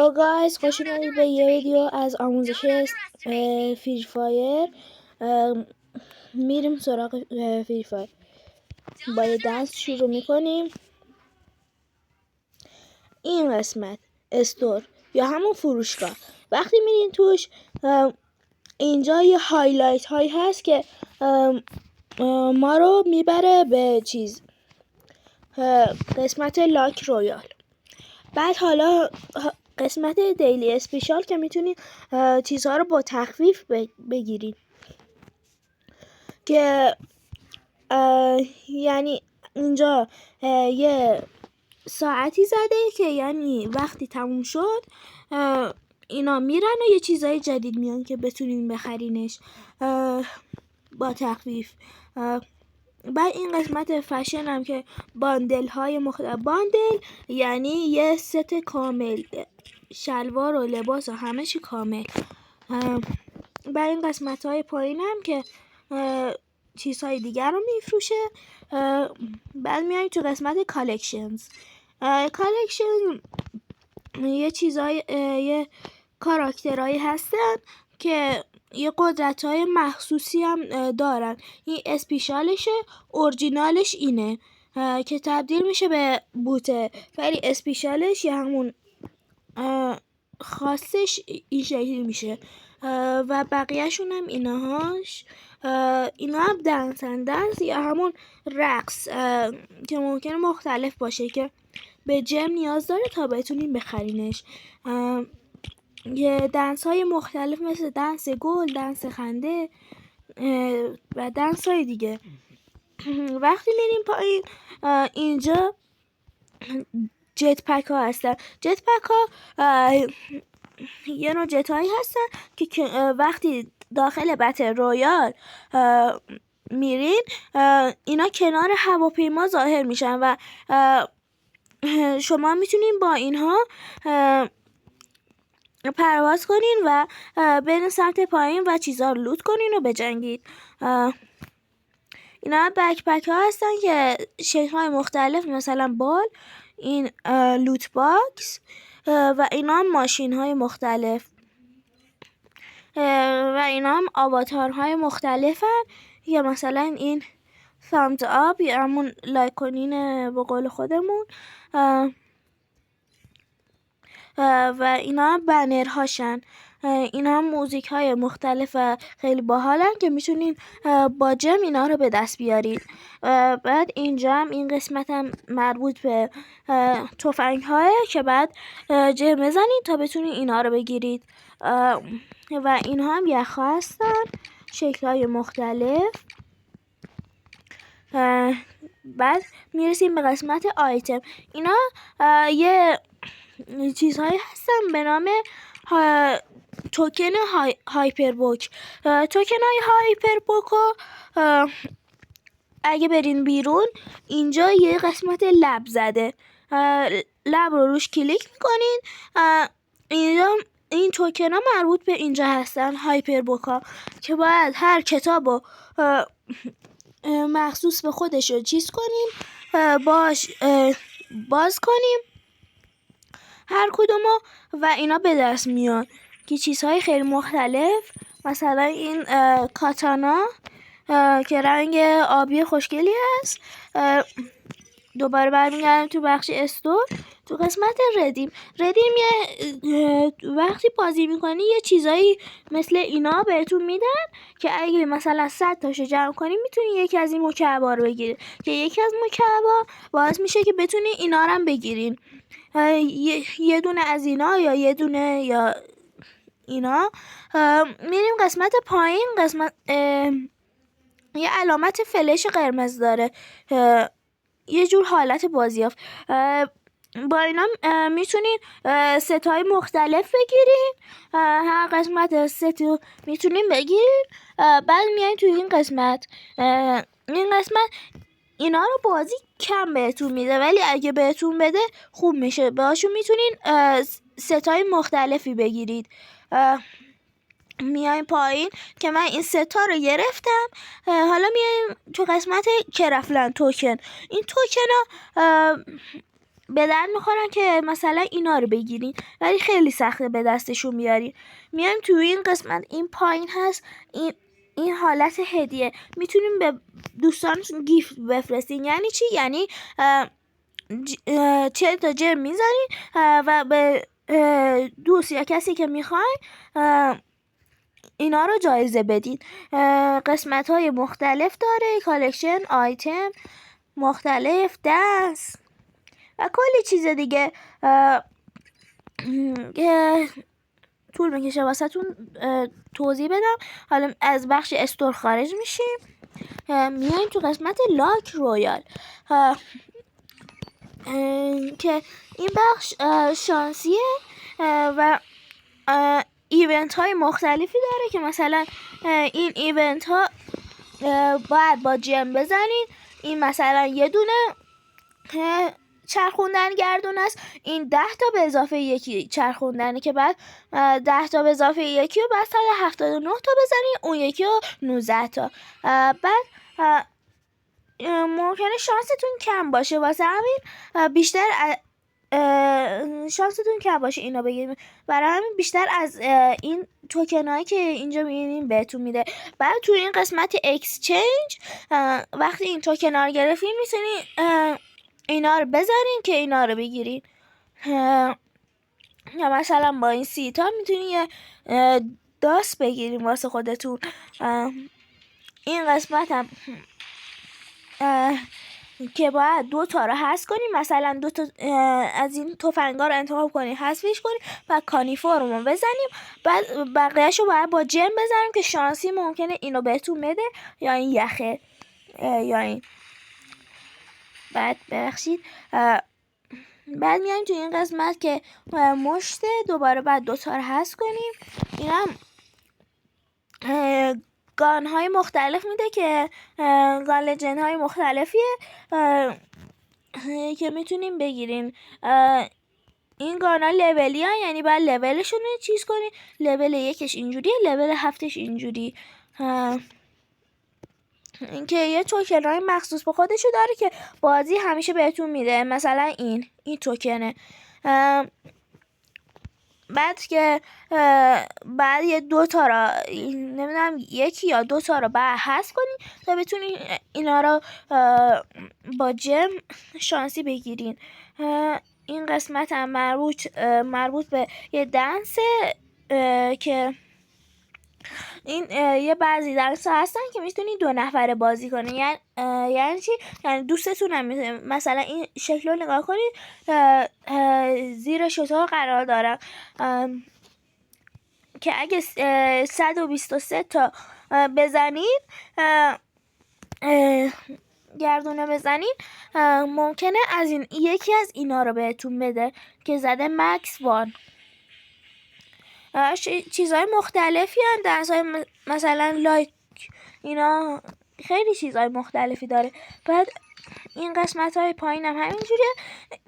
هلو گایز، خوش اومدید به یه ویدیو از آموزش فری فایر. میریم سراغ فری فایر. با یه دنس شروع میکنیم. این قسمت استور یا همون فروشگاه، وقتی میرین توش اینجا یه هایلایت هایی هست که ما رو میبره به قسمت لاک رویال. بعد حالا قسمت دیلی اسپیشال که میتونید چیزها رو با تخفیف بگیرید، که یعنی اینجا یه ساعتی زده که یعنی وقتی تموم شد اینا میرن و یه چیزای جدید میان که بتونین بخرینش با تخفیف. بعد این قسمت فشن هم که باندل های مختلف، باندل یعنی یه ست کامل، شلوار و لباس و همه چی کامل. بعد این قسمت های پایین هم که چیزهای دیگر رو میفروشه. بعد میایم تو قسمت کالکشنز. کالکشن یه کاراکترهایی هستن که یه قدرت‌های مخصوصی هم دارن. این اسپیشالشه، اورجینالش اینه که تبدیل میشه به بوته، ولی اسپیشالش یا همون خاصش این شکلی میشه و بقیهشون هم اینا هم دنس یا همون رقص که ممکنه مختلف باشه که به جم نیاز داره تا بتونین بخرینش. یه دنس های مختلف مثل دنس گل، دنس خنده و دنس های دیگه. وقتی میریم پایین اینجا جت پک ها هستن. جت پک ها یه نوع جت هایی هستن که وقتی داخل بتل رویال میرین اینا کنار هواپیما ظاهر میشن و شما میتونین با اینها پرواز کنین و برین سمت پایین و چیزا رو لوت کنین و بجنگید. اینا بک پک ها هستن که شکل های مختلف، مثلا بال، این لوت باکس و اینا هم ماشین های مختلف و اینا هم آواتار های مختلف هن، یا مثلا این thumbs up یا همون لایک کنین به قول خودمون، و اینا بنر هاشن. اینا هم موزیک های مختلف و خیلی باحالن که میتونین با جم اینا رو به دست بیارید. بعد اینجا هم این قسمت هم مربوط به تفنگ های که بعد جم بزنید تا بتونین اینا رو بگیرید. و اینها هم یخ هستن، شکل های مختلف. بعد میرسیم به قسمت آیتم. اینا یه چیزهایی هستن به نام توکن هایپر بوک. توکن های هایپر بوکو اگه برین بیرون اینجا یه قسمت لب زده، لب رو روش کلیک میکنین. اینجا این توکن ها مربوط به اینجا هستن، هایپر بوکا، که باید هر کتاب رو مخصوص به خودش رو چیز کنیم، باز کنیم هر کدومو و اینا به دست میان که چیزهای خیلی مختلف. مثلا این کاتانا که رنگ آبی خوشگلی هست. دوباره برمیگردیم تو بخش استور، تو قسمت ردیم یه وقتی بازی میکنی یه چیزایی مثل اینا بهتون میدن که اگه مثلا 100 تاشو جمع کنی میتونی یکی از این مکعبا رو بگیری، که یکی از مکعبا باعث میشه که بتونی اینا رو هم بگیرین. یه دونه از اینا یا یه دونه یا اینا. میریم قسمت پایین. قسمت یه علامت فلش قرمز داره، یه جور حالت بازیافت. با اینا میتونین ستای مختلف بگیرین، هر قسمت ست رو میتونین بگیرین. بعد میایین توی این قسمت اینا رو بازی کم بهتون میده، ولی اگه بهتون بده خوب میشه، باشون میتونین ستای مختلفی بگیرید. میایم پایین که من این ستا رو گرفتم. حالا میایم تو قسمت کرفلن توکن. این توکن ها به درد میخورن که مثلا اینا رو بگیرین، ولی خیلی سخته به دستشون بیارین. میایم توی این قسمت، این پایین هست این حالت هدیه، میتونیم به دوستانتون گیفت بفرستین. یعنی چی؟ یعنی 40 تا جم میزنین و به دوست یا کسی که میخواین اینا رو جایزه بدین. قسمت های مختلف داره، کالکشن، آیتم مختلف، دنس و کلی چیز دیگه. طول میکشه واسه تون توضیح بدم. حالا از بخش استور خارج میشیم، میایم تو قسمت لاک رویال که این بخش شانسیه و ایونت های مختلفی داره که مثلا این ایونت ها باید با جم بزنین. این مثلا یه دونه چرخوندن گردون است، این 10 تا به اضافه یکی چرخوندنه که بعد 10 تا به اضافه یکی و بعد 179 تا بزنین، اون یکی رو 19 تا. بعد ممکنه شانستون کم باشه، واسه همین بیشتر شانستون کم باشه اینا بگیریم، برای همین بیشتر از این توکن هایی که اینجا میبینیم بهتون میده. بعد توی این قسمت اکسچنج وقتی این توکن ها رو گرفتین میتونین اینا رو بذارین که اینا رو بگیرین. یا مثلا با این 30 تا میتونین یه داس بگیرین واسه خودتون. این قسمت هم که باید 2 تا رو حذف کنیم، مثلا 2 تا از این تفنگا رو انتخاب کنیم، حذفش کنیم و کانیفورم رو بزنیم. بعد بقیه‌شو باید با جم بزنیم که شانسی ممکنه اینو بهتون بده یا این یخه یا این. بعد ببخشید بعد میایم تو این قسمت که مشته، دوباره بعد 2 تا رو حذف کنیم. این هم گان های مختلف میده که گان لجن های مختلفیه که میتونیم بگیریم. این گان ها لولی ها، یعنی باید لولشون رو چیز کنیم. لول 1ش اینجوری، لول 7ش اینجوری. اینکه یه توکن های مخصوص به خودشو داره که بازی همیشه بهتون میده. مثلا این توکنه. بعد که بعد یه 2 تا را نمیدونم 1 یا 2 تا رو بعد حذف کنین تا بتونین اینا رو با جم شانسی بگیرین. این قسمت هم مربوط به یه دنسه که این یه بعضی دنس هستن که میتونین 2 نفره بازی کنین. یعنی چی؟ یعنی دوستتون هم مثلا این شکل رو نگاه کنین، زیر شطور قرار دارن که اگه 123 تا بزنید گردونه بزنید ممکنه از این یکی از اینا رو بهتون بده که زده مکس 1. چیزهای مختلفی هم، دنس‌های مثلا لایک، اینا خیلی چیزهای مختلفی داره. بعد این قسمت های پایین هم همینجوریه.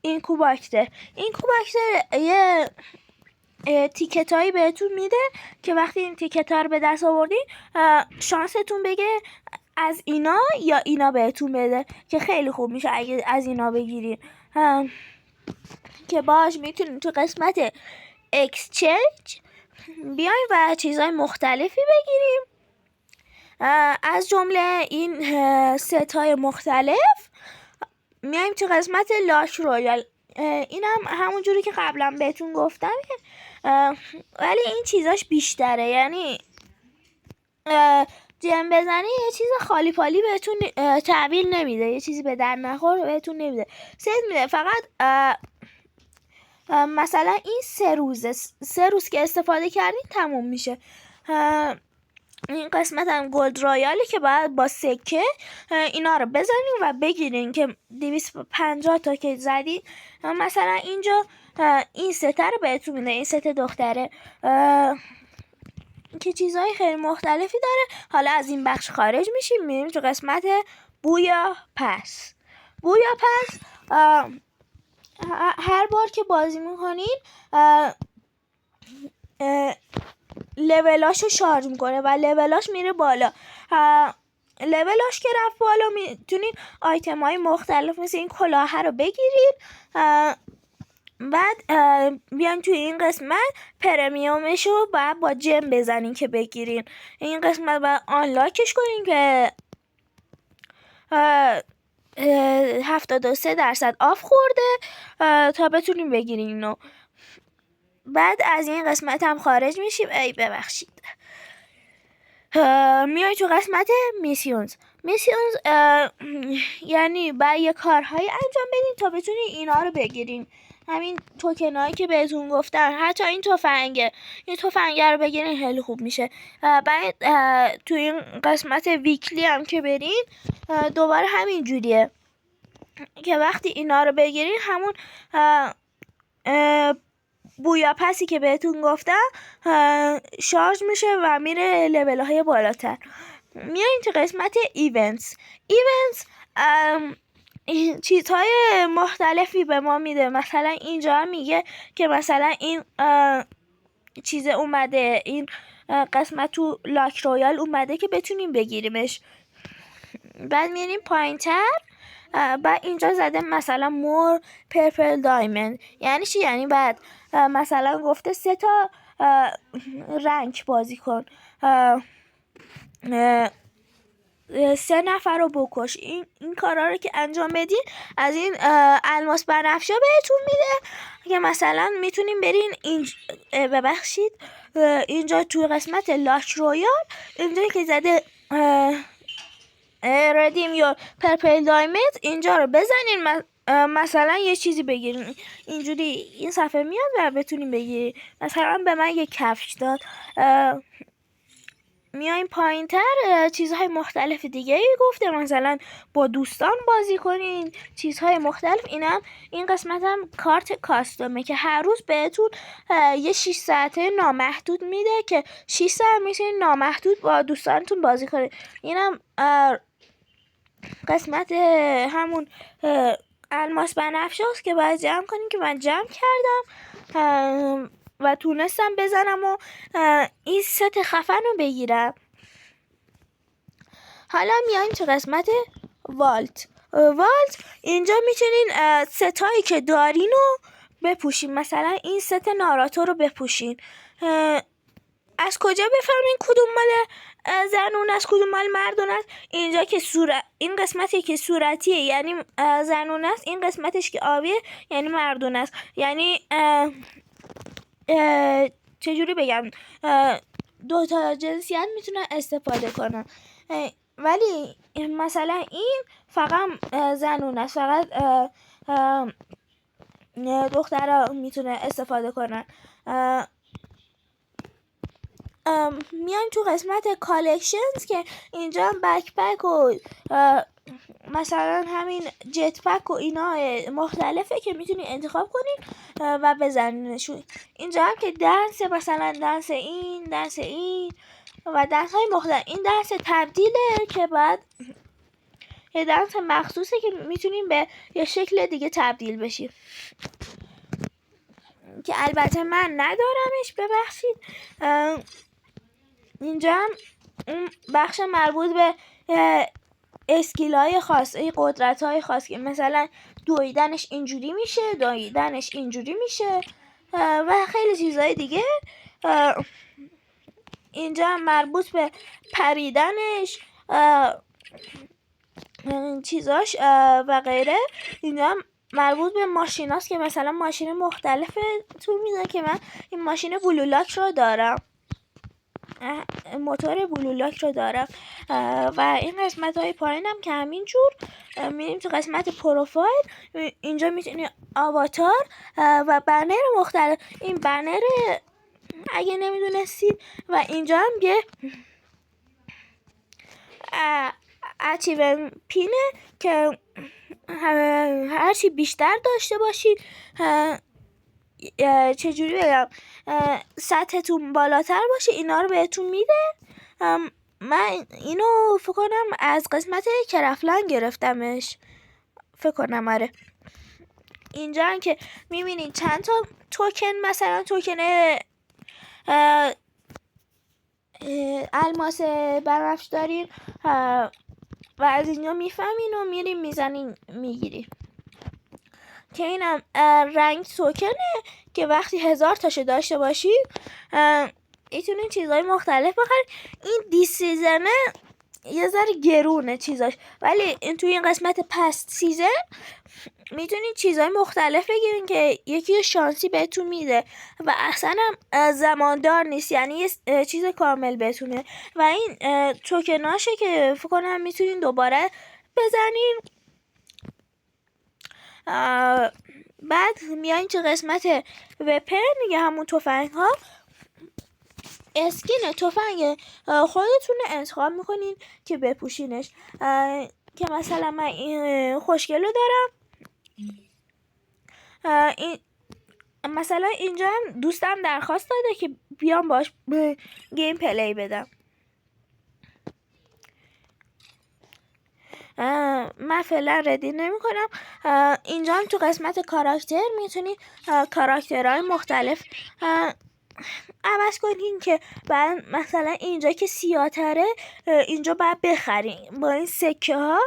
این کوباکتر یه تیکت هایی بهتون میده که وقتی این تیکت ها رو به دست آوردین شانستون بگه از اینا یا اینا بهتون بده که خیلی خوب میشه اگه از اینا بگیرین که باش میتونین تو قسمت اکسچنج بیاین و چیزهای مختلفی بگیریم. از جمله این ست های مختلف میایم تو قسمت لاک رویال. این هم همون جوری که قبلا بهتون گفتم ولی این چیزاش بیشتره. یعنی جم بزنی یه چیز خالی پالی بهتون تحویل نمیده، یه چیزی به در نخور بهتون نمیده، ست میده. فقط مثلا این 3 روز که استفاده کردین تموم میشه. این قسمت هم گلد رایالی که باید با سکه اینا رو بزنین و بگیرین که 250 تا که زدین مثلا اینجا این سته رو بهتون میده، این ست دختره که چیزهای خیلی مختلفی داره. حالا از این بخش خارج میشیم، میریم تو قسمت بویا پس. هر بار که بازی میکنین لولاشو شارژ میکنه و لولاش میره بالا. لولش که رفت بالا میتونین آیتم های مختلف مثل این کلاه رو بگیرید. بعد بیان توی این قسمت پرمیومش رو باید با جم بزنین که بگیرین. این قسمت باید آنلاکش کنین که 73% آف خورده تا بتونین بگیرین اینو. بعد از این قسمت هم خارج میشیم. ای ببخشید. میای تو قسمت میسیونز. یعنی باید یه کارهایی انجام بدین تا بتونین اینا رو بگیرین. همین توکنایی که بهتون گفتن، حتی این تفنگه رو بگیرین خیلی خوب میشه. بعد تو این قسمت ویکلی هم که برین دوباره همین جوریه که وقتی اینا رو بگیرین همون بویا پسی که بهتون گفتم شارژ میشه و میره لول های بالاتر. میاییم تو قسمت ایونتس. چیزهای مختلفی به ما میده. مثلا اینجا هم میگه که مثلا این چیز اومده، این قسمت تو لاک رویال اومده که بتونیم بگیریمش. بعد میریم پایین تر. بعد اینجا زده مثلا مور پرپل دایموند. یعنی چی؟ یعنی بعد مثلا گفته 3 تا رنگ بازی کن، 3 نفر رو بکش. این کارا رو که انجام بدین از این الماس بنفشا بهتون میده که مثلا میتونین برین ببخشید اینجا توی قسمت لاک رویال اینجا که زده ردیم یا پرپل دایموند، اینجا رو بزنین مثلا یه چیزی بگیرین. اینجوری این صفحه میاد و بتونین بگیرین. مثلا به من یه کفش داد. میایم پایین تر چیزهای مختلف دیگه ای گفته، مثلا با دوستان بازی کنین، چیزهای مختلف. این قسمت هم کارت کاستومه که هر روز بهتون یه 6 ساعته نامحدود میده که 6 ساعت میتونین نامحدود با دوستانتون بازی کنین. اینم قسمت همون الماس بنفشاست که باید جمع کنین که من جمع کردم و تونستم بزنم و این ست خفن رو بگیرم. حالا میایم تو قسمت والت. اینجا میتونین ستایی که دارین رو بپوشین. مثلا این ست ناراتو رو بپوشین. از کجا بفهمین کدوم مال زنون است کدوم مال مردون است؟ اینجا که این قسمتی که صورتیه یعنی زنون است، این قسمتش که آبیه یعنی مردون است. یعنی چجوری بگم، 2 تا جنسیت میتونن استفاده کنن، ولی مثلا این فقط زنون است، فقط دخترها میتونه استفاده کنن. میایم تو قسمت کالکشنز که اینجا هم بکپک و مثلا همین جت پک و اینا مختلفه که میتونی انتخاب کنین و بزنینشون. اینجا هم که دنس، مثلا دنس این و دنس های مختلف. این دنس تبدیله که بعد یه دنس مخصوصه که میتونین به یه شکل دیگه تبدیل بشین که البته من ندارمش، ببخشید. اینجا هم اون بخش مربوط به اسکیل‌های خاص، قدرت‌های خاص که مثلا دویدنش اینجوری میشه، دویدنش اینجوری میشه و خیلی چیزهای دیگه. اینجا هم مربوط به پریدنش، چیزاش و غیره. اینجا هم مربوط به ماشیناست که مثلا ماشین مختلفه تو میده که من این ماشین بلولاک رو دارم، موتور بلولاک رو دارم. و این قسمت های پایین هم که همین جور. میریم تو قسمت پروفایل. اینجا میتونی آواتار و بنر مختلف. این بنر اگه نمیدونستید. و اینجا هم یه اچیون پینه که هرچی بیشتر داشته باشید، چجوری بگم، سطحتون بالاتر باشه اینا رو بهتون میده. من اینو فکر کنم از قسمت کرفلن گرفتمش، فکر کنم آره. اینجا هم که میبینید چند تا توکن، مثلا توکن الماس بنفش دارین و از اینجا میفهمین و میرین میزنین میگیرین. که اینم رنگ توکنه که وقتی 1000 تاشو داشته باشید میتونین چیزهای مختلف بخرید. این دیسیزنه یه ذره گرونه چیزاش، ولی توی این قسمت پست سیزن میتونید چیزهای مختلف بگیرین که یکی شانسی بهتون میده و اصلا هم زماندار نیست، یعنی یه چیز کامل بهتونه و این توکناشه که فکر کنم میتونین دوباره بزنین. بعد میاین تو قسمت وپن یا همون تفنگ ها. اسکین تفنگ خودتون انتخاب میکنین که بپوشینش، که مثلا من این خوشگلو دارم. این مثلا اینجا هم دوستم درخواست داده که بیام باش گیم پلی بدم. من فعلا ردی نمی کنم. اینجا هم تو قسمت کاراکتر میتونی کاراکترهای مختلف عوض کنین که بعد مثلا اینجا که سیاه‌تره اینجا باید بخرین با این سکه ها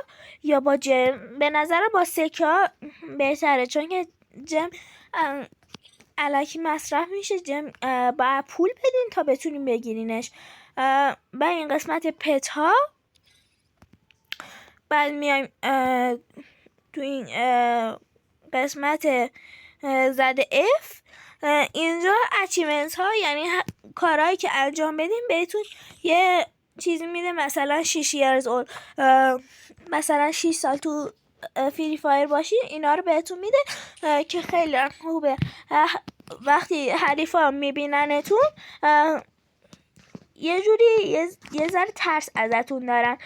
یا با جم. به نظرم با سکه ها بهتره چون که جم الکی مصرف میشه، جم باید پول بدین تا بتونین بگیرینش. با این قسمت پت ها بعد میایم تو این قسمت زده F. اینجا اچیومنت ها یعنی کارهایی که انجام بدین بهتون یه چیزی میده، مثلا 6 years old، مثلا 6 سال تو فری فایر باشین اینا رو بهتون میده که خیلی خوبه. وقتی حریفا میبیننتون یه جوری یه ذره ترس ازتون دارن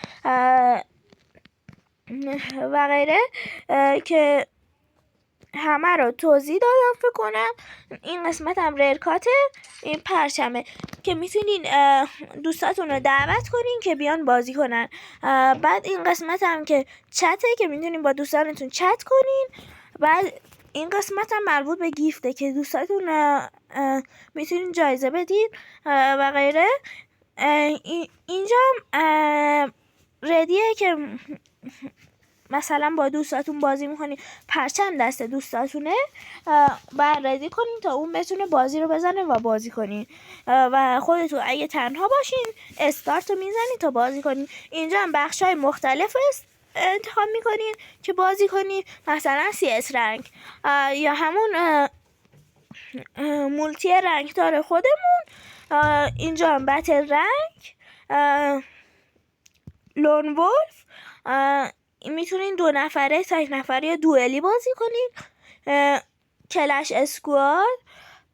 و غیره که همه رو توضیح دادم فکر کنم. این قسمت هم ریرکاته، این پرچمه که میتونین دوستاتون رو دعوت کنین که بیان بازی کنن. بعد این قسمت هم که چته که میتونین با دوستانتون چت کنین. بعد این قسمت هم مربوط به گیفته که دوستاتون میتونین جایزه بدین و غیره. اینجا هم ردیه که مثلا با دوستاتون بازی میکنین، پرچم دست دوستاتونه بعد ردی کنین تا اون بتونه بازی رو بزنه و بازی کنین و خودتون اگه تنها باشین استارت رو میزنین تا بازی کنین. اینجا هم بخش های مختلف انتخاب میکنین که بازی کنین، مثلا CS رنگ یا همون مولتی رنگدار خودمون. اینجا هم بتل رنگ، لون ولف، میتونین 2 نفره، 3 نفره یا دوئلی بازی کنین. کلش اسکواد،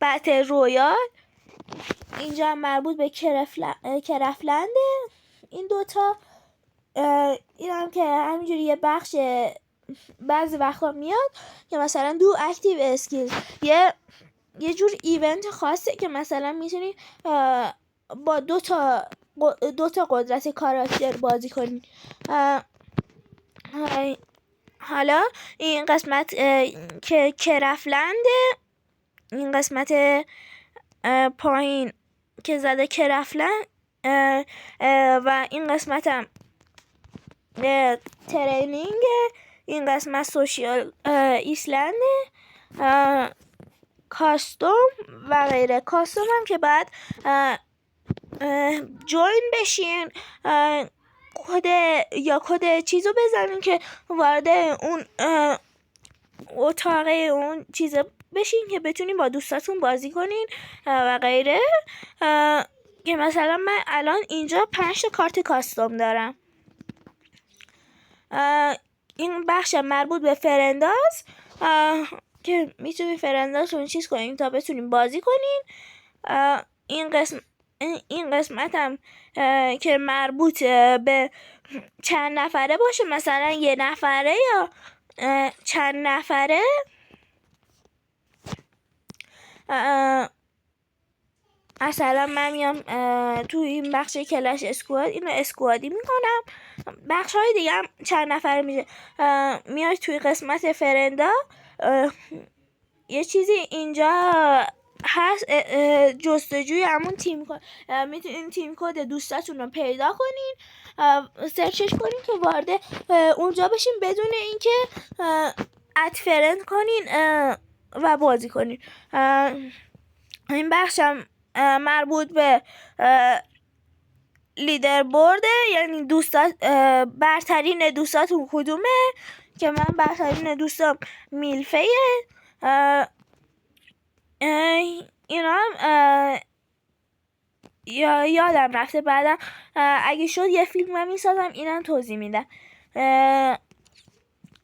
بتل رویال. اینجا هم مربوط به کرفلنده این دوتا. این هم که همینجوری یه بخش بعضی وقتا میاد که مثلا دو اکتیو اسکیل، یه جور ایونت خاصه که مثلا میتونی با دو تا قدرت کاراکتر بازی کنی. حالا این قسمت که کرفلنده، این قسمت پایین که زده کرفلند و این قسمت هم ترینینگ، این قسمت سوشیال ایسلنده، کاستوم و غیره. کاستوم هم که بعد جوین بشین کد چیزو بزنین که وارد اون اتاق اون چیز بشین که بتونین با دوستاتون بازی کنین و غیره. که مثلا من الان اینجا 5 کارت کاستوم دارم. این بخش مربوط به فرنداز که میتونین فرندازتون چیز کنین تا بتونین بازی کنین. این قسمت هم که مربوط به چند نفره باشه، مثلا 1 نفره یا چند نفره. مثلا من میام تو این بخش کلش اسکواد اینو اسکوادی میکنم. بخش های دیگه هم چند نفره میشه. میاد توی قسمت فرندا یه چیزی اینجا هست جستجوی همون تیم میتونین تیم کد دوستاتون رو پیدا کنین، سرچش کنین که وارد اونجا بشین بدون اینکه اد فرند کنین و بازی کنین. این بخشم مربوط به لیدر برده، یعنی دوستات برترین دوستاتون کدومه، که من برترین دوستام میلفیه. اینا هم یادم رفته، بعدم اگه شد یه فیلم هم میسازم اینم توضیح میدم.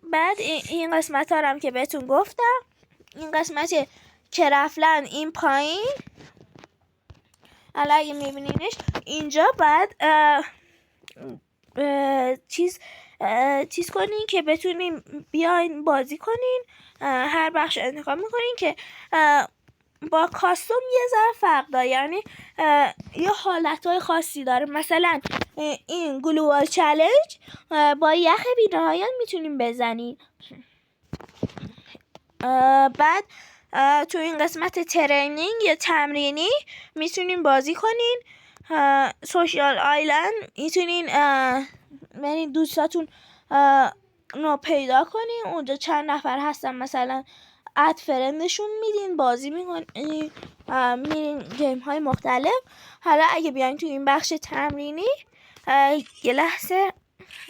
بعد این قسمت ها هم که بهتون گفتم، این قسمت کرفلن این پایین، حالا اگه میبینینش اینجا بعد چیز کنین که بتونین بیاین بازی کنین. هر بخش انتخاب میکنین که با کاستوم یه ذره فرق داره، یعنی یه حالتهای خاصی داره. مثلا این گلوبال چالش با یخ بی‌نهایت میتونین بزنین. بعد تو این قسمت ترینینگ یا تمرینی میتونین بازی کنین. سوشیال آیلند میتونین برین دوستاتون رو پیدا کنین، اونجا چند نفر هستن مثلا اد فرندشون میدین، بازی میکنین، میرین گیم های مختلف. حالا اگه بیاین تو این بخش تمرینی، یه لحظه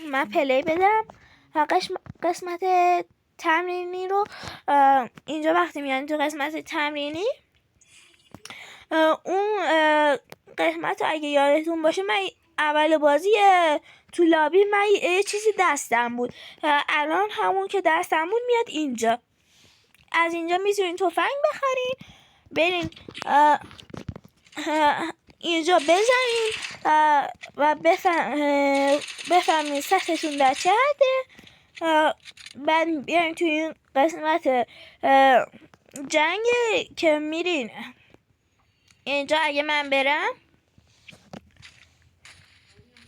من پلی بدم قسمت تمرینی رو. اینجا وقتی میان تو قسمت تمرینی، اون قسمت اگه یادتون باشه من اول بازی تو لابی من یه چیزی دستم بود، الان همون که دستم بود میاد اینجا. از اینجا میتونین تفنگ بخرین، برین اینجا بزنین و بفهمین سطحتون در چه حده. بعد بیاین توی این قسمت جنگ که میرین اینجا. اگه من برم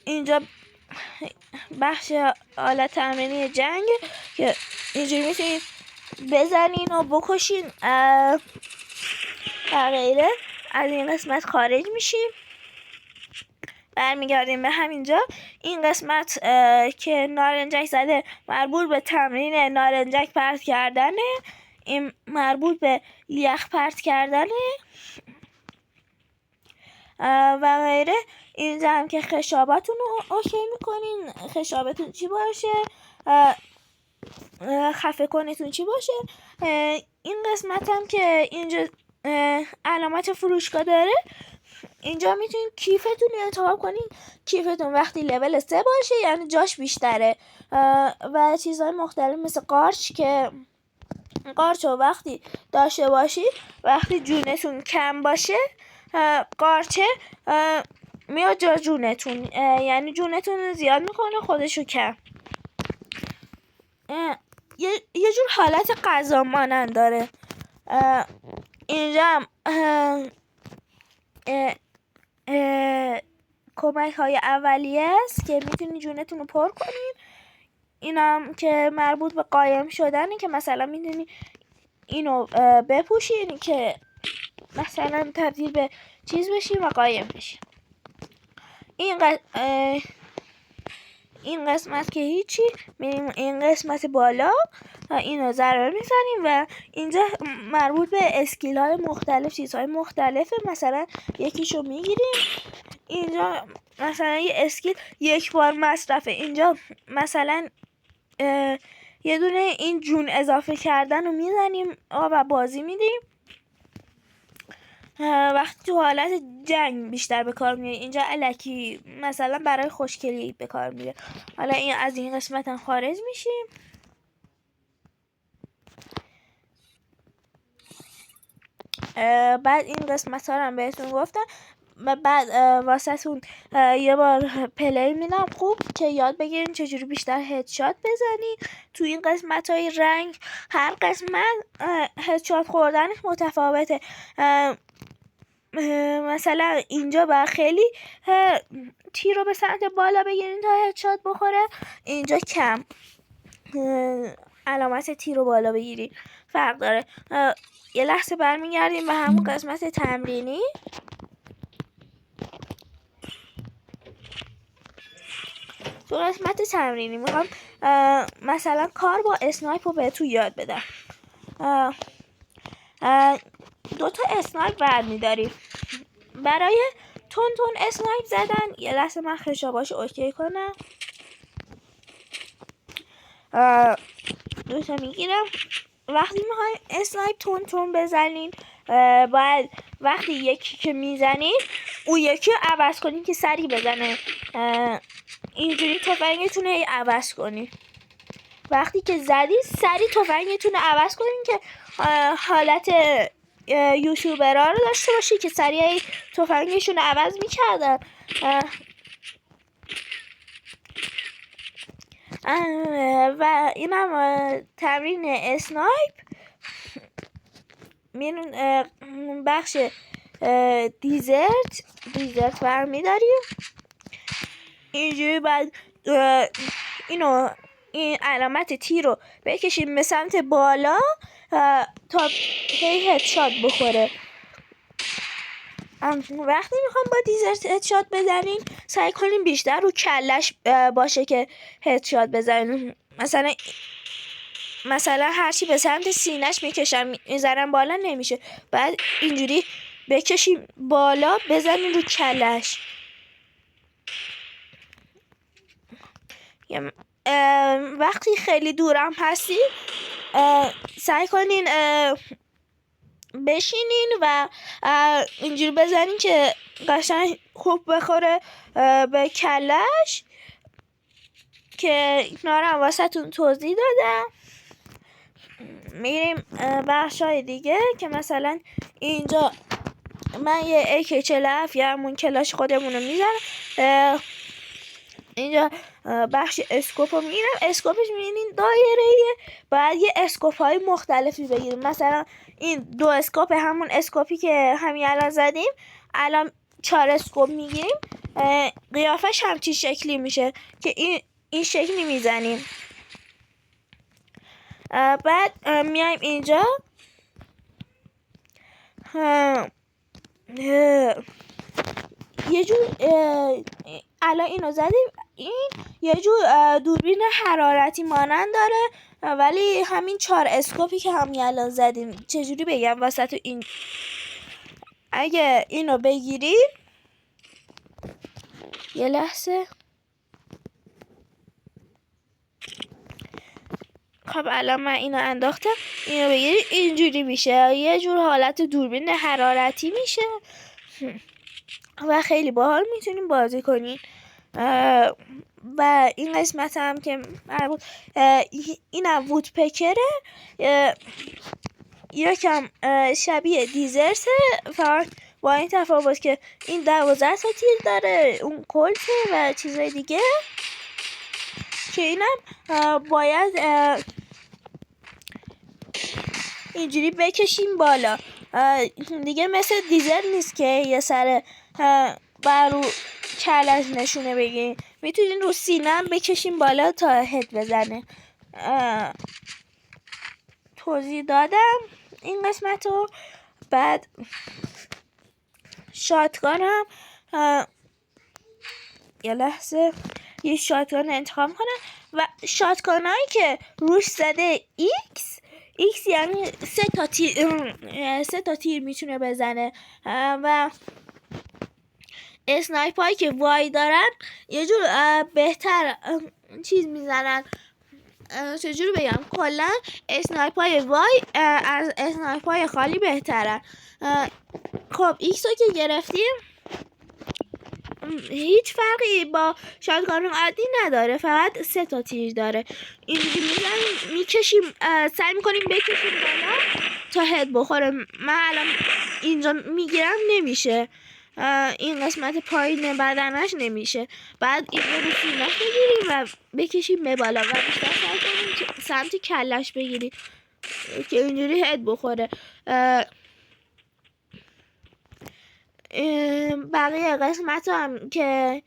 اینجا بخش آلت تمرینی جنگ که اینجوری میتونین بزنین و بکشین و غیره. از این قسمت خارج میشیم، برمیگردیم به همینجا. این قسمت که نارنجک زده مربوط به تمرین نارنجک پرت کردنه، این مربوط به یخ پرت کردنه و غیره. اینجا هم که خشاباتون رو اوکی میکنین، خشابتون چی باشه، خفه کنتون چی باشه. این قسمت هم که اینجا علامت فروشگاه داره، اینجا میتونین کیفتون رو انتخاب کنین. کیفتون وقتی لول 3 باشه یعنی جاش بیشتره، و چیزهای مختلف مثل قارچ که قارچ رو وقتی داشته باشید، وقتی جونتون کم باشه قارچه میاد جا جونتون، یعنی جونتون رو زیاد میکنه خودشو کم. یه جور حالت غذا مانند داره. اینجا هم کمک های اولیه است که میتونی جونتون رو پر کنین. اینم که مربوط به قایم شدنه که مثلا میتونی اینو بپوشین که مثلا تبدیل به چیز بشین و قایم بشین. این قسمت که هیچی، میریم این قسمت بالا اینو ضرر میزنیم و اینجا مربوط به اسکیل های مختلف، چیزهای مختلفه. مثلا یکیشو میگیریم، اینجا مثلا یه اسکیل یک بار مصرفه، اینجا مثلا یه دونه این جون اضافه کردن رو میزنیم و بازی میدیم. وقتی تو حالت جنگ بیشتر به کار میره، اینجا الکی مثلا برای خوشگلی به کار میره. حالا این از این قسمت هم خارج میشیم. بعد این قسمت ها رو هم بهتون گفتم و بعد واسهتون یه بار پلی میدم خوب که یاد بگیرین چجوری بیشتر هدشات بزنین. تو این قسمت های رنگ هر قسمت هدشات خوردنش متفاوته. مثلا اینجا باید خیلی تیر رو به سمت بالا بگیرین تا هدشات بخوره، اینجا کم علامت تیر رو بالا بگیرین، فرق داره. یه لحظه برمیگردیم به همون قسمت تمرینی. تو قسمت تمرینی میخوام مثلا کار با اسنایپ رو بهتون یاد بدم. 2 تا اسنایپ برمیداریم. برای تون اسنایپ زدن یه لحظه من خشاباشو اوکی کنم. 2 تا میگیرم. وقتی میخوایم اسنایپ تون بزنین باید وقتی یکی که میزنین اون یکی رو عوض کنین که سریع بزنه. اینجوری تفنگتون رو عوض کنین. وقتی که زدین سریع تفنگتون رو عوض کنین که حالت یوتیوبرها رو داشته باشی که سریع تفنگشون رو عوض میکردن. و اینم تمرین اسنایپ. میرون بخش دیزرت برمیداریم. اینجوری بعد این علامت تی رو بکشیم به سمت بالا تا هی هدشات بخوره. وقتی میخوام با دیزرت هدشات بزنین سعی کنین بیشتر رو کلش باشه که هدشات بزنین. مثلا هرچی به سمت سینه‌اش میکشم میزنم بالا نمیشه. بعد اینجوری بکشیم بالا بزنین رو کلش. وقتی خیلی دورم هستین سعی کنین بشینین و اینجوری بزنین که قشنگ خوب بخوره به کلش که اینا رو واسهتون توضیح دادم. میریم بخشای دیگه که مثلا اینجا من یه AK47 یا همون کلاش خودمون رو میزنم. اینجا بخش اسکوپ رو میگیرم. اسکوپش میبینین دایره‌ایه. باید یه اسکوپ های مختلفی بگیریم. مثلا این 2 اسکوپ همون اسکوپی که همین الان زدیم الان 4 اسکوپ میگیریم. قیافش همچین شکلی میشه که این شکلی میزنیم. بعد میایم اینجا یه جور الان اینو زدیم. این یه جور دوربین حرارتی مانند داره ولی همین 4 اسکوپی که همین الان زدیم چجوری بگم واسه این اگه اینو بگیریم یه لحظه. خب الان من اینو انداختم. اینو بگیریم اینجوری میشه. یه جور حالت دوربین حرارتی میشه و خیلی باحال میتونیم بازی کنین. و این قسمت هم که اینم وودپکره. یکم شبیه دیزرته فقط با این تفاوت که این 12 تا تیر داره اون کلته و چیزای دیگه که اینم باید اینجوری بکشیم بالا. دیگه مثل دیزل نیست که یه سر بر رو کلش نشونه بگیریم. میتونین رو سینم بکشیم بالا تا هد بزنه. توضیح دادم این قسمت رو. بعد شاتگان هم یه لحظه یه شاتگان انتخاب کنم و شاتگان هایی که روش زده X یعنی 3 تا تیر میتونه بزنه و اسنایپ هایی که وای دارن یه جور بهتر چیز میزنن. چجوری بگم کلا اسنایپ های وای از اسنایپ های خالی بهترن. خب ایکس رو که گرفتیم هیچ فرقی با شاتگان عادی نداره. فقط 3 تا تیر داره. اینجوری میزنیم میکشیم سعی میکنیم بکشیم بالا تا هد بخوره. من الان اینجا میگیرم نمیشه. این قسمت پایین بدنش نمیشه. بعد این رو سینه‌اش بگیریم و بکشیم به بالا و بیشتر سعی کنیم سمت کلش بگیریم که اینجوری هد بخوره. بقیه قسمت هم که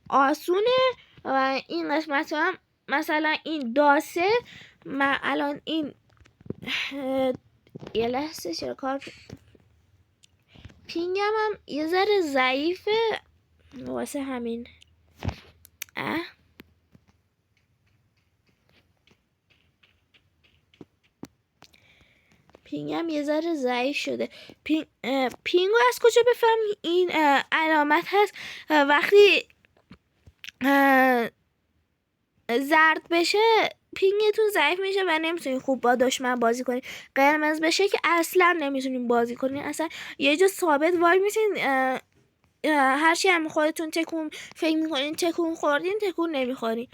آسونه و این قسمت هم مثلا این داسه من الان این یه لحظه چرا کار پینگم هم یه ذره ضعیفه واسه همین. پینگم یه ذره ضعیف شده. پینگو از کجا بفهم؟ این علامت هست وقتی زرد بشه پینگتون ضعیف میشه و نمیتونین خوب با دشمن بازی کنین. قرمز بشه که اصلا نمیتونین بازی کنین، اصلا یه جا ثابت وای میسین، هرچی هم خودتون تکون فکر میکنین تکون خوردین تکون نمیخورین.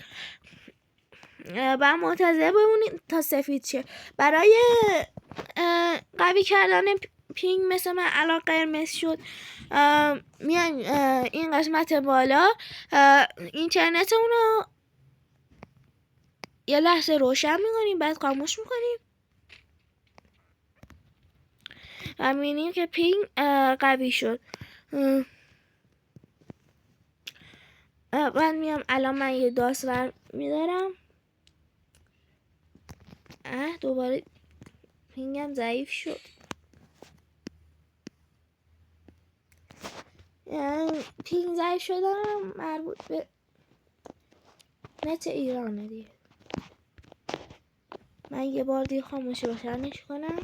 و منتظر بمونید تا سفید شه. برای قوی کردن پینگ مثل من الان قرمز شد، میایم این قسمت بالا اینترنت اونو یه لحظه روشن میکنیم بعد خاموش میکنیم و میبینیم که پینگ قوی شد. بعد میام الان من یه داستان میدارم. دوباره پینگم ضعیف شد. پینگ ضعیف شدن مربوط به نت ایرانه دیگه. من یه بار دیگه خاموشی روشنش کنم.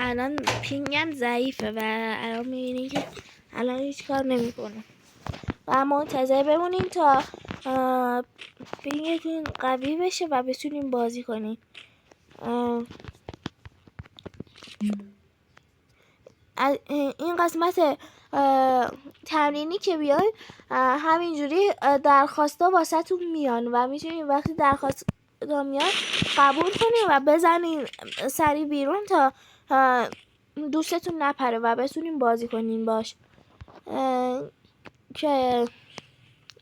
الان پینگم ضعیفه و الان میبینید که الان هیچ کار نمیکنه و منتظر بمونیم تا پینگتون قوی بشه و بتونیم بازی کنیم. این قسمت تمرینی که بیاین همینجوری درخواستا واسه تون میان و میتونین وقتی درخواست میان قبول کنین و بزنین سری بیرون تا دوستتون نپره و بتونین بازی کنین باش. که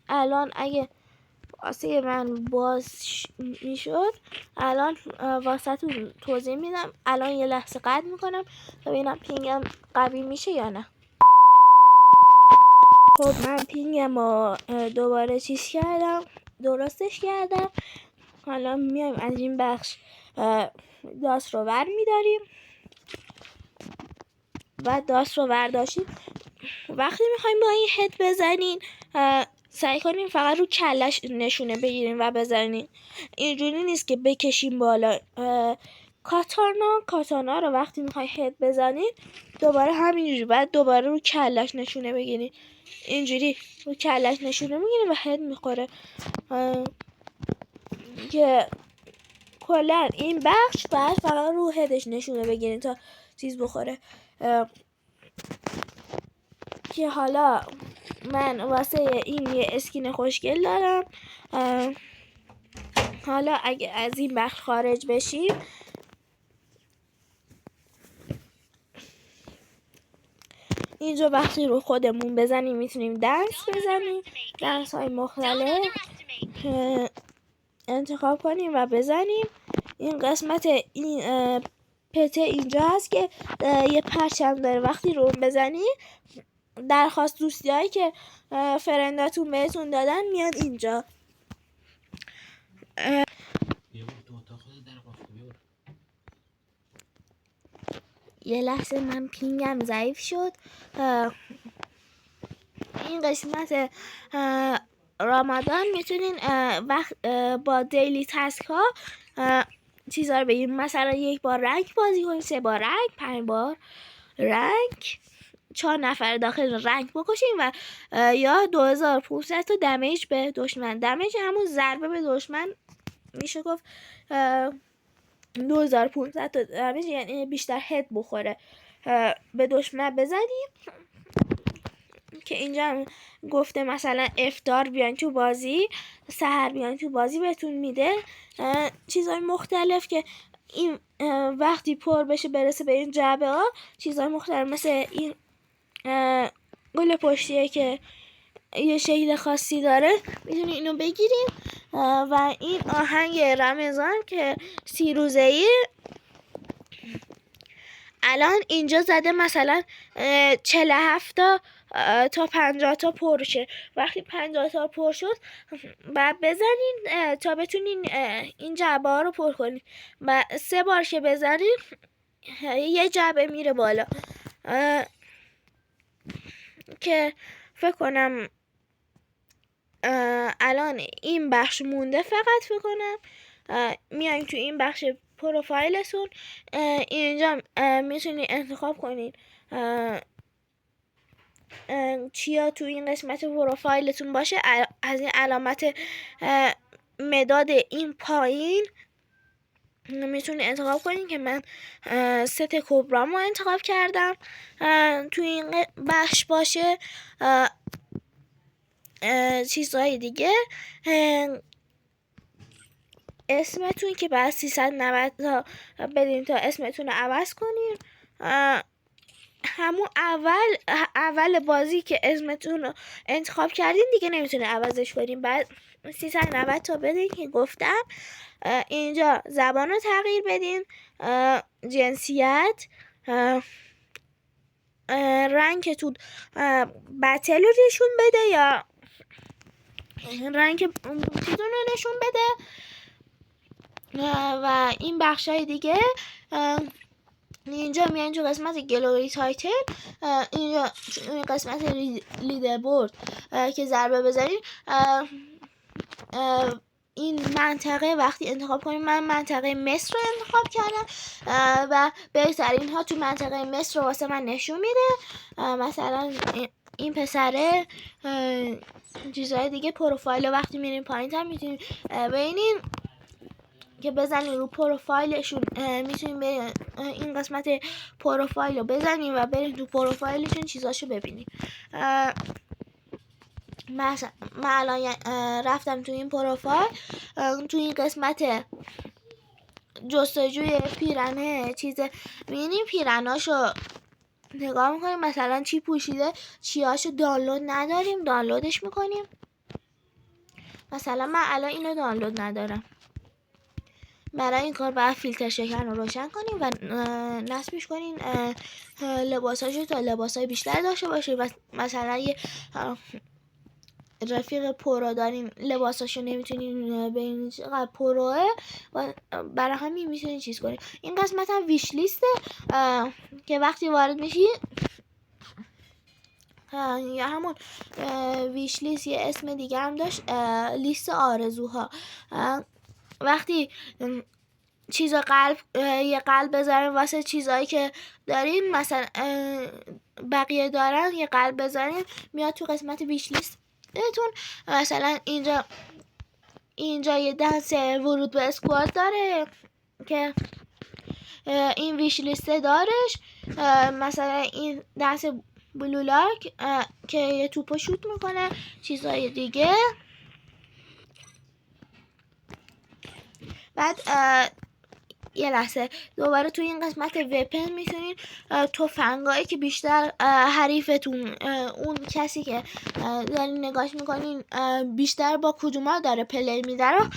الان اگه واسه من باز میشد الان واسه تون توضیح میدم. الان یه لحظه قطع میکنم تا ببینم پینگم قوی میشه یا نه. خب من پینگم رو دوباره چیز کردم، درستش کردم. حالا میایم از این بخش داست رو ور میداریم و داست رو ورداشتیم. وقتی میخوایم با این هد بزنین سعی کنین فقط رو کلش نشونه بگیرین و بزنین، اینجوری نیست که بکشین بالا. کاتانا رو وقتی میخوای هد بزنین دوباره همینجوری بعد دوباره رو کلش نشونه بگیرین، اینجوری رو کلش نشونه میگیرین و هد میخوره. که کلا این بخش بعد فقط رو هدش نشونه بگیرین تا چیز بخوره. که حالا من واسه این یه اسکین خوشگل دارم. حالا اگه از این بخش خارج بشیم اینجا وقتی رو خودمون بزنیم میتونیم دنس بزنیم، دنس های مختلف انتخاب کنیم و بزنیم. این قسمت این پته اینجا هست که یه پرچم داره، وقتی رو بزنی درخواست دوستی هایی که فرنداتون بهتون دادن میاد اینجا. یه لحظه من پینگم ضعیف شد. این قسمت رمضان میتونین با دیلی تسک ها چیزا رو بگیم، مثلا 1 بار رنگ بازی کنین، 3 بار رنگ، 5 بار رنگ، 4 نفر داخل رنگ بکشین و یا 2500 تا دمیج به دشمن. دمیج همون ضربه به دشمن میشه گفت 2500 تا دمیج، یعنی بیشتر هد بخوره به دشمن بزنیم. که اینجا گفته مثلا افطار بیان تو بازی، سحر بیان تو بازی بهتون میده چیزای مختلف که این وقتی پر بشه برسه به این جعبه ها چیزای مختلف مثل این گل پشتیه که یه شکل خاصی داره میتونی اینو بگیریم و این آهنگ رمضان که 30 روزه‌ای الان اینجا زده مثلا 47 تا 50 تا پر شه. وقتی 50 تا پر شد بعد بزنین تا بتونین این جعبه ها رو پر کنین. و 3 بار که بزنین یه جعبه میره بالا که فکر کنم الان این بخش مونده. فقط فکر کنم میایم تو این بخش پروفایلتون، اینجا میتونید انتخاب کنید چیا تو این قسمت پروفایلتون باشه. از این علامت مداد این پایین میتونید انتخاب کنید که من ست کبرامو انتخاب کردم تو این بخش باشه. چیزهای دیگه اسمتون که بعد 390 تا بدین تا اسمتون رو عوض کنین. همون اول بازی که اسمتون رو انتخاب کردین دیگه نمیتونه عوضش کنین. بعد 390 تا بدین که گفتم. اینجا زبان رو تغییر بدین، جنسیت، رنگتون بتل رو نشون بده یا رنگ چیزون رو نشون بده. و این بخش های دیگه اینجا میان تو قسمت گلوری تایتل. اینجا این قسمت لیدربورد که ضربه بزنید این منطقه وقتی انتخاب کنیم، من منطقه مصر رو انتخاب کردم و بهترین ها تو منطقه مصر رو واسه من نشون میده. مثلا این پسره چیزهای دیگه پروفایل وقتی میرین پایین تر میتونین ببینین که بزنین رو پروفایلشون. میتونین به این قسمت پروفایل رو بزنین و برین تو پروفایلشون چیزاشو ببینین. من الان رفتم تو این پروفایل، تو این قسمت جستجوی پیرنه چیز میبینیم، پیرناشو نگاه میکنیم مثلا چی پوشیده، چیاشو دانلود نداریم دانلودش میکنیم. مثلا من الان اینو دانلود ندارم. برای این کار باید فیلتر شکن رو روشن کنیم و نصبش کنیم لباساشو تا لباسای بیشتر داشته باشه. و مثلا یه رفیق پرو داریم لباساشو نمیتونیم ببینیم چقدر پروه و برای همین میتونیم چیز کنیم. این قسمت هم ویش لیسته که وقتی وارد میشی یا همون ویش لیست یه اسم دیگه هم داشت، لیست آرزوها. وقتی چیز قلب یه قلب بذارین واسه چیزایی که دارین، مثلا بقیه دارن یه قلب بذارین میاد تو قسمت ویش لیستتون. مثلا اینجا یه دنس ورود به اسکواد داره که این ویش لیسته دارش. مثلا این دنس بلولاک که یه توپو شوت میکنه، چیزای دیگه. بعد یه لحظه دوباره توی این قسمت وپن میتونین تفنگایی که بیشتر حریفتون، اون کسی که دارین نگاش میکنین بیشتر با کدوما داره پلی میده رو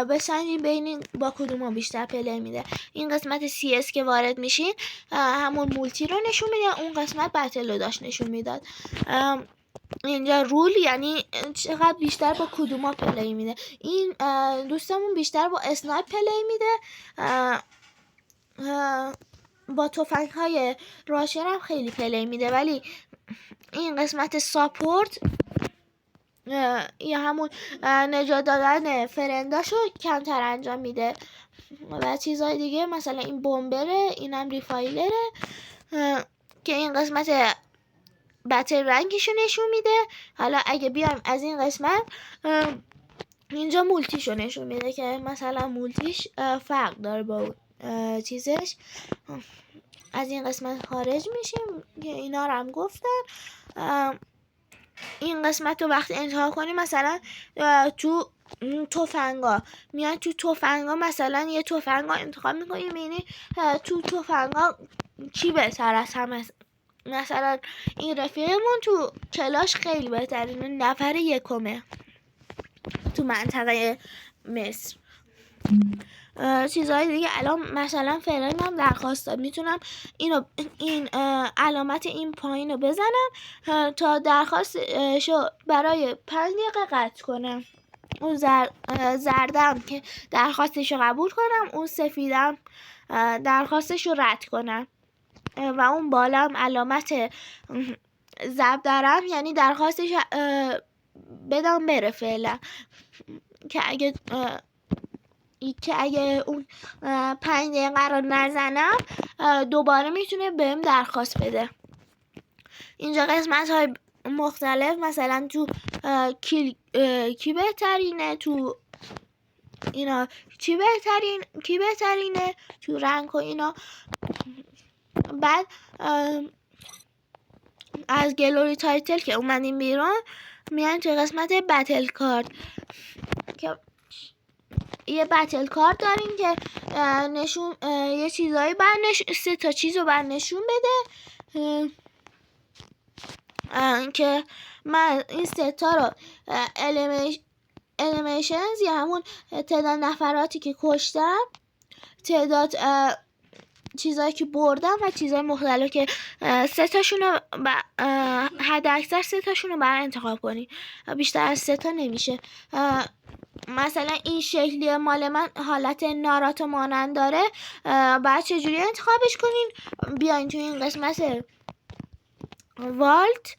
بسنجین ببینین با کدوما بیشتر پلی میده. این قسمت CS که وارد میشین همون مولتی رو نشون میده، اون قسمت بتل رو داشت نشون میداد. اینجا رول یعنی چقدر بیشتر با کدوما پلی میده. این دوستمون بیشتر با اسنایپ پلی میده، با تفنگ های راشن هم خیلی پلی میده. ولی این قسمت ساپورت یا همون نجات دادن فرنداشو کمتر انجام میده. و چیزهای دیگه مثلا این بمبره، اینم ریفایلره که این قسمت بتل رنگشو نشون میده. حالا اگه بیایم از این قسمت اینجا مولتیشو نشون میده که مثلا مولتیش فرق داره با چیزش. از این قسمت خارج میشیم که اینا رو هم گفتن. این قسمت رو وقتی انتخاب کنیم مثلا تو تفنگا میاد، تو تفنگا مثلا یه تفنگا انتخاب میکنیم، یعنی تو تفنگا چی بهتر از همه. مثلا این رفیقمون تو کلاش خیلی بهترینه، نفر یکمه تو منطقه مصر. چیزهای دیگه. الان مثلا فعلا من درخواست داد میتونم این علامت این پایین رو بزنم تا درخواستشو برای 5 دقیقه قطع کنم. اون زردم که درخواستشو قبول کنم، اون سفیدم درخواستشو رد کنم و اون بالام علامت ضرب درم، یعنی درخواستش بدم بره فعلا، که اگه اون 5 دقیقه رو نزنم دوباره میتونه بهم درخواست بده. اینجا قسمت های مختلف، مثلا تو کی بهترینه، تو اینا کی بهترینه، تو رنگ و اینا. بعد از گلوری تایتل که اومدیم بیرون میان تو قسمت بتل کارت که یه بتل کارت داریم که نشون یه چیزایی سه تا چیز رو نشون بده که من این سه تا رو الیمیشنز یا همون تعداد نفراتی که کشتم، تعداد چیزایی که بردم و چیزای مختلف که سه تاشون رو حد اکثر سه تاشون رو باید انتخاب کنی، بیشتر از سه تا نمیشه. مثلا این شکلی مال من حالت ناراتو مانند داره، باید چجوری انتخابش کنین؟ بیاین تو این قسمت والت،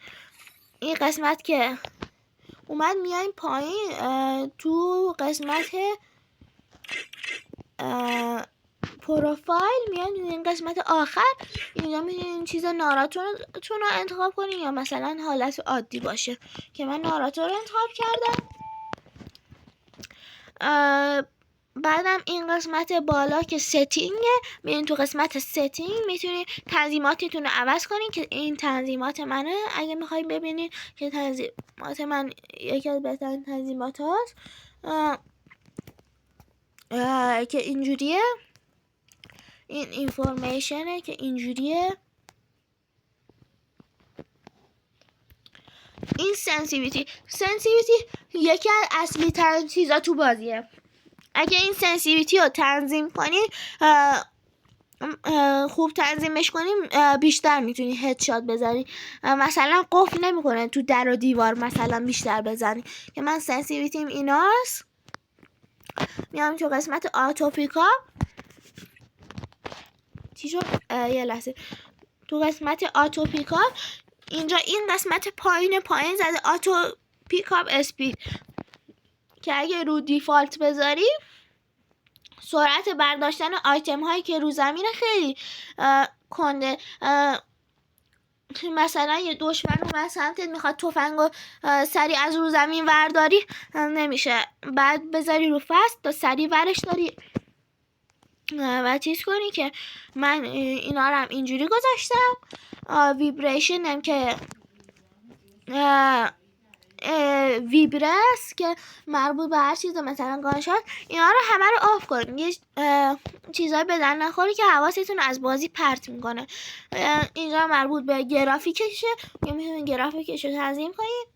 این قسمت که اومد میایم پایین تو قسمت پروفایل، میایم این قسمت آخر، اینجا میتونین چیز ناراتو رو انتخاب کنین یا مثلا حالت عادی باشه که من ناراتو رو انتخاب کردم. بعدم این قسمت بالا که ستینگه، میرین تو قسمت ستینگ میتونین تنظیماتتون رو عوض کنین که این تنظیمات منه. اگه میخواین ببینین که تنظیمات من یکی از بهترین تنظیمات هاست که اینجوریه، این اینفورمیشنه که اینجوریه. این سنسیویتی یکی از اصلی ترین چیزا تو بازیه. اگه این سنسیویتی رو تنظیم کنی، خوب تنظیمش کنی، بیشتر میتونی هدشات بزنی. مثلا قفل نمیکنه تو در و دیوار مثلا بیشتر بزنی، که من سنسیویتیم ایناست. میام تو قسمت آتوپیکا، چی شد؟ یه لحظه. تو قسمت آتوپیکا اینجا این قسمت پایین زده آتو پیکاپ اسپید، که اگه رو دیفالت بذاری سرعت برداشتن آیتم هایی که رو زمینه خیلی کنده. مثلا یه دشمن اومد سمتت میخواد تفنگو سریع از رو زمین ورداری، نمیشه، بعد بذاری رو فست تا سریع ورش داری و چیز کنی. که من اینا رو هم اینجوری گذاشتم. ویبریشن هم که ویبرس که مربوط به هر چیز، مثلا گانشات، اینا رو همه رو آف کنیم. یه چیزای بدن نخوری که حواستون از بازی پرت میکنه. اینجا مربوط به گرافیکشه که میتونید گرافیکش رو تنظیم کنید.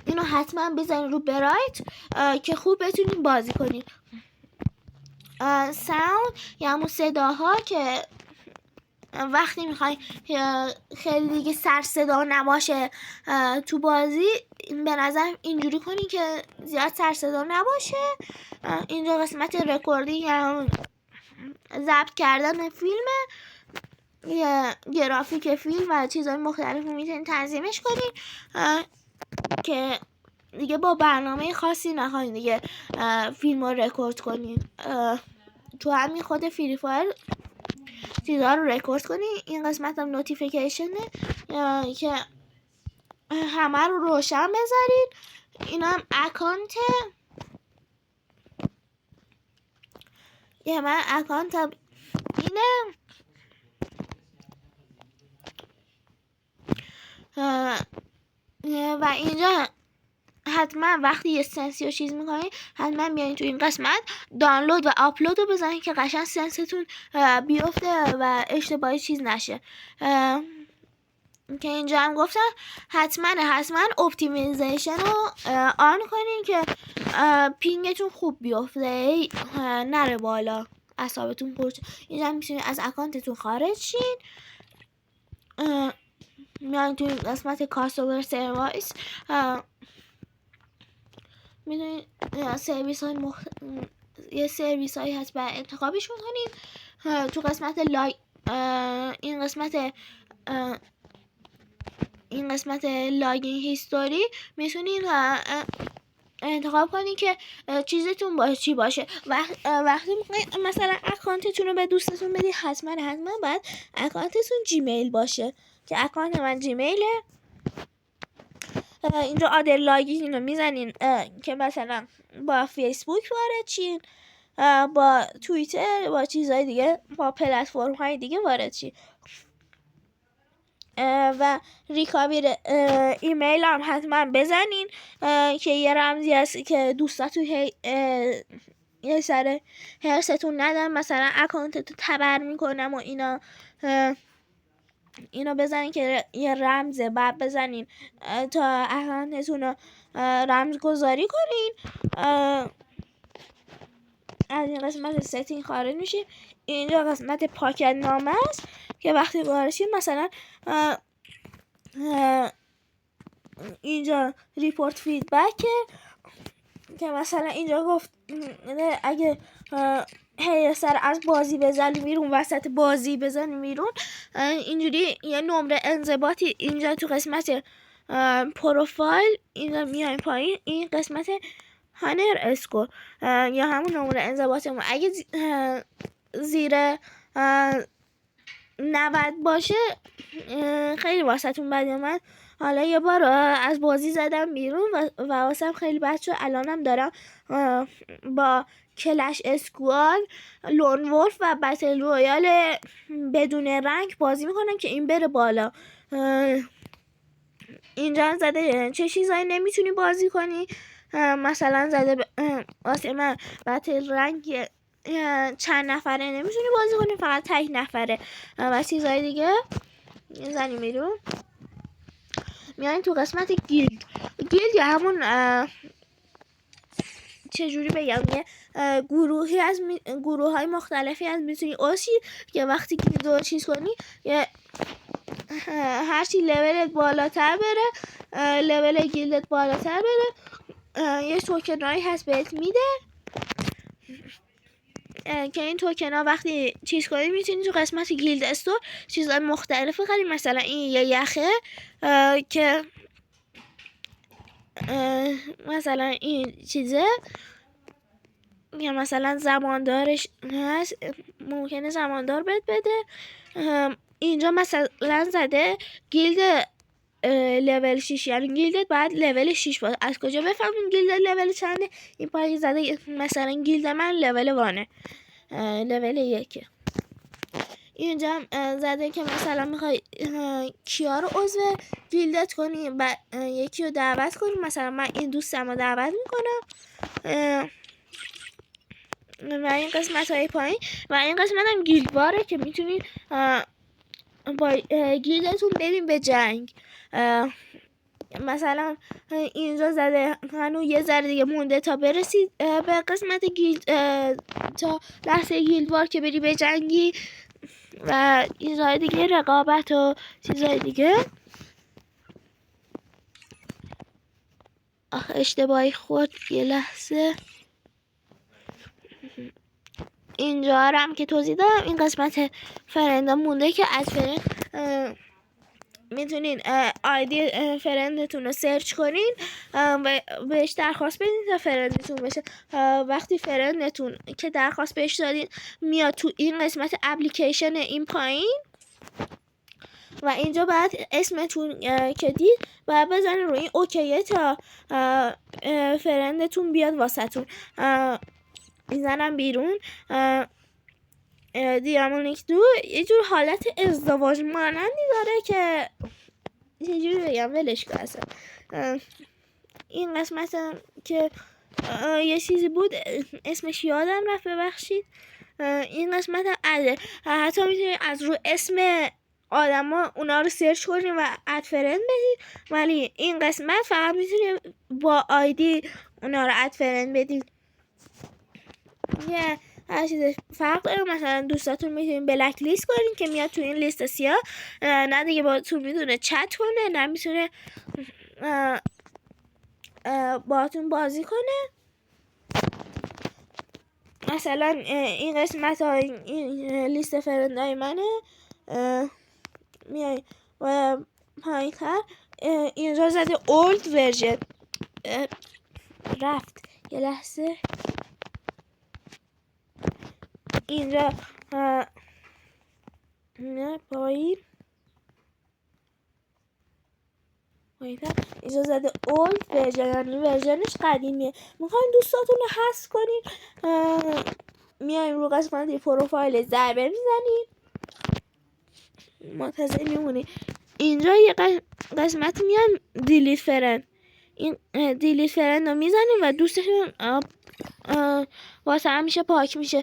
اینو حتما بزنید رو برایت که خوب بتونید بازی کنید. ساوند یا همون صداها که وقتی میخوای خیلی دیگه سر صدا نباشه تو بازی، به نظر اینجوری کنی که زیاد سر صدا نباشه. اینجا قسمت رکوردینگ یا ضبط کردن فیلم، گرافیک فیلم و چیزهای مختلف میتونید تنظیمش کنید که دیگه با برنامه خاصی نخواهید دیگه فیلم رو رکورد کنید. تو همین خود فری فایر چیزها رو رکورد کنی. این قسمت هم نوتیفیکیشنه که همه رو روشن بذارید. این هم اکانت، من اکانتم اینه. و اینجا حتما وقتی یه سنسی رو چیز میکنید حتما بیاین تو این قسمت دانلود و آپلود رو بزنید که قشنگ سنستون بیفته و اشتباهی چیز نشه. که اینجا هم گفتم حتما اپتیمیزیشن رو آن کنین که پینگتون خوب بیفته، نره بالا، اعصابتون خورد. اینجا میتونید از اکانتتون خارج شین. میان توی قسمت کاستومر سرویس میدونید سرویس های یه سرویس هایی هست برای انتخابشون کنید. تو قسمت این قسمت لاگین هیستوری میتونید انتخاب کنید که چیزتون با چی باشه. وقتی مثلا اکانتتون رو به دوستتون بدید، حتما باید اکانتتون جیمیل باشه که اکانت من جیمیله. اینجا آدر لاگین رو میزنین که مثلا با فیسبوک وارد چین، با توییتر، با چیزهای دیگه، با پلتفرم های دیگه وارد چین. و ریکاویر ایمیل هم حتما بزنین که یه رمزی هست که دوستاتون یه سر حرستون ندن، مثلا اکانتتو تبر میکنم و اینا بزنین که یه رمزه، بعد بزنین تا اکانتتون رو رمز گذاری کنین. از این قسمت ستینگ خارج میشیم. اینجا قسمت پاکت نامه است که وقتی وارشیم مثلا اینجا ریپورت فیدبک که مثلا اینجا گفت اگه هی سر از بازی بزنی بیرون، وسط بازی بزنی بیرون، اینجوری یه نمره انضباطی اینجا تو قسمت پروفایل اینجا میایم پایین، این قسمت هانر اسکور یا همون نمره انضباطمون اگه زیر 90 باشه خیلی واسهتون بد اومد. حالا یه بار از بازی زدم بیرون و واسم خیلی بد شد. الانم دارم با کلش اسکواد، لون ولف و بتل رویال بدون رنگ بازی میکنم که این بره بالا. اینجا زده چه چیزایی نمیتونی بازی کنی، مثلا زده واسه من بتل رنگ چند نفره نمیتونی بازی کنی، فقط تک نفره و چیزهای دیگه. زنی میرون میاییم تو قسمت گیلد یا همون چجوری بگم، یه گروهی از گروه های مختلفی از میتونی اوشی که وقتی گیلد رو چیز کنی هرچی لولت بالاتر بره، لول گیلدت بالاتر بره، یه توکنایی هست بهت میده که این توکن ها وقتی چیز کنی میتونی تو قسمت گیلد استور چیزهای مختلف خرید. مثلا این یه یخه که مثلا این چیزه که مثلا زماندارش هست، ممکنه زماندار بهت بده. اینجا مثلا زده گیلد لول 6، یعنی گیلدت باید لول 6 باشه. از کجا بفهمیم گیلد لول چنده؟ این پای زده مثلا گیلد من لول وانه، لول 1. اینجا زده که مثلا میخوای کیا رو عضو گیلدت کنی و یکی رو دعوت کنی. مثلا من این دوستم رو دعوت میکنم و این قسمت های پایین و این قسمت هم گیلد باره که میتونید با گیلدتون بریم به جنگ. مثلا اینجا زده هنوز یه ذره دیگه مونده تا برسید به قسمت گیلد، تا لحظه گیلد بار که بری به جنگی و چیزهای دیگه، رقابت و چیزهای دیگه. اشتباهی خود یه لحظه اینجا هم که توضیح دادم. این قسمت فرندا مونده که از فرند میتونین آیدی فرندتون رو سرچ کنین و بهش درخواست بدین تا فرندتون بشه. وقتی فرندتون که درخواست بهش دادین میاد تو این قسمت اپلیکیشن این پایین و اینجا بعد اسمتون که دید باید بزنین روی این اوکیه تا فرندتون بیاد واسهتون. میزنم بیرون. دیامونیک 2 یه جور حالت ازدواج مانندی داره که یه جوری بگم ولش کن اصلا. این قسمت که یه چیزی بود اسمش یادم رفت، ببخشید. این قسمت هم حتی میتونید از رو اسم آدما اونا رو سرچ کنید و اد فرند بدید، ولی این قسمت فقط میتونید با آیدی اونا رو اد فرند بدید یه هر چیز فرق داره. مثلا دوستاتون میتونین بلک لیست کنین که میاد تو این لیست سیاه، نه دیگه باهاتون میتونه چت کنه، نه میتونه باهاتون بازی کنه. مثلا این قسمت ها این لیست فرندای منه. میای و پایین تر اینجا زده اولد ورژن. رفت یه لحظه اینجا نه پایین اینجا زده اولد ورژن، یعنی ورژنش قدیمیه. میخواین دوستاتون رو حذف کنین، میایم رو قسمت پروفایل ضربه میزنین، منتظر میمونی. اینجا یه قسمت میان دیلیت فرند، این دیلیت فرند رو میزنین و دوستشون واسه همیشه پاک میشه.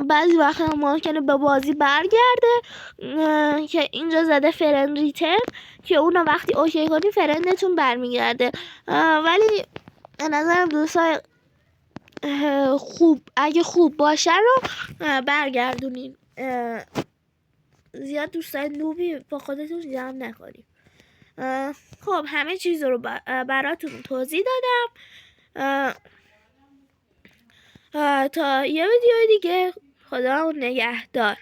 بعضی وقتا ممکنه به بازی برگرده که اینجا زده فرند ریترن که اونو وقتی اوکی کنی فرندتون برمیگرده. ولی به نظرم دوستای خوب اگه خوب باشه رو برگردونین، زیاد دوستای نوبی با خودتون جمع نکنیم. خب همه چیز رو براتون توضیح دادم. تا یه ویدیو دیگه، خدا نگهدار.